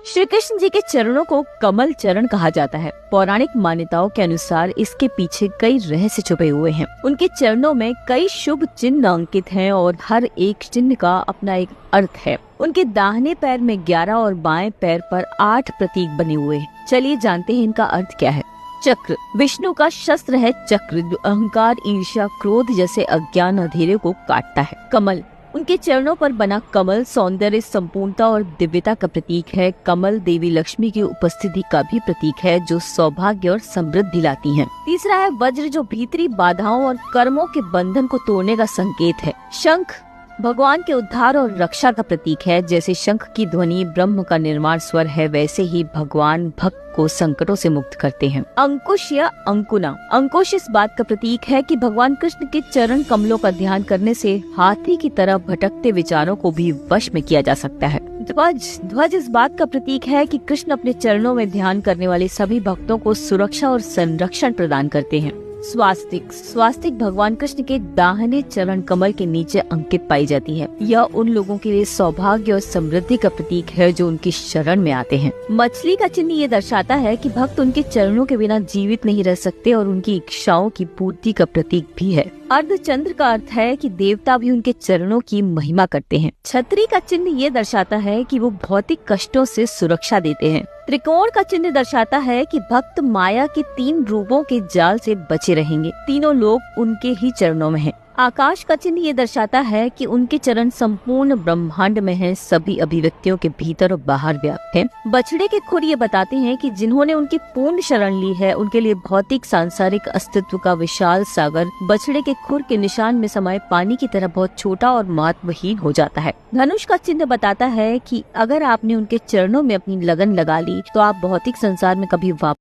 श्री कृष्ण जी के चरणों को कमल चरण कहा जाता है। पौराणिक मान्यताओं के अनुसार इसके पीछे कई रहस्य छुपे हुए हैं। उनके चरणों में कई शुभ चिन्ह अंकित हैं और हर एक चिन्ह का अपना एक अर्थ है। उनके दाहिने पैर में 11 और बाएं पैर पर 8 प्रतीक बने हुए हैं। चलिए जानते हैं इनका अर्थ क्या है। चक्र विष्णु का शस्त्र है। चक्र जो अहंकार, ईर्ष्या, क्रोध जैसे अज्ञान अंधेरे को काटता है। कमल उनके चरणों पर बना कमल सौंदर्य, संपूर्णता और दिव्यता का प्रतीक है। कमल देवी लक्ष्मी की उपस्थिति का भी प्रतीक है जो सौभाग्य और समृद्धि लाती हैं। तीसरा है वज्र जो भीतरी बाधाओं और कर्मों के बंधन को तोड़ने का संकेत है। शंख भगवान के उद्धार और रक्षा का प्रतीक है। जैसे शंख की ध्वनि ब्रह्म का निर्माण स्वर है, वैसे ही भगवान भक्त को संकटों से मुक्त करते हैं। अंकुश या अंकुना अंकुश इस बात का प्रतीक है कि भगवान कृष्ण के चरण कमलों का ध्यान करने से हाथी की तरह भटकते विचारों को भी वश में किया जा सकता है। ध्वज इस बात का प्रतीक है कि कृष्ण अपने चरणों में ध्यान करने वाले सभी भक्तों को सुरक्षा और संरक्षण प्रदान करते हैं। स्वास्तिक भगवान कृष्ण के दाहिने चरण कमल के नीचे अंकित पाई जाती है। यह उन लोगों के लिए सौभाग्य और समृद्धि का प्रतीक है जो उनकी शरण में आते हैं। मछली का चिन्ह ये दर्शाता है कि भक्त उनके चरणों के बिना जीवित नहीं रह सकते और उनकी इच्छाओं की पूर्ति का प्रतीक भी है। अर्धचंद्र का अर्थ है कि देवता भी उनके चरणों की महिमा करते हैं। छतरी का चिन्ह ये दर्शाता है कि वो भौतिक कष्टों से सुरक्षा देते हैं। त्रिकोण का चिन्ह दर्शाता है कि भक्त माया के 3 रूपों के जाल से बचे रहेंगे। तीनों लोग उनके ही चरणों में हैं। आकाश का चिन्ह ये दर्शाता है कि उनके चरण संपूर्ण ब्रह्मांड में हैं, सभी अभिव्यक्तियों के भीतर और बाहर व्याप्त हैं। बछड़े के खुर ये बताते हैं कि जिन्होंने उनकी पूर्ण शरण ली है उनके लिए भौतिक सांसारिक अस्तित्व का विशाल सागर बछड़े के खुर के निशान में समाये पानी की तरह बहुत छोटा और महत्वहीन हो जाता है। धनुष का चिन्ह बताता है कि अगर आपने उनके चरणों में अपनी लगन लगा ली तो आप भौतिक संसार में कभी वापस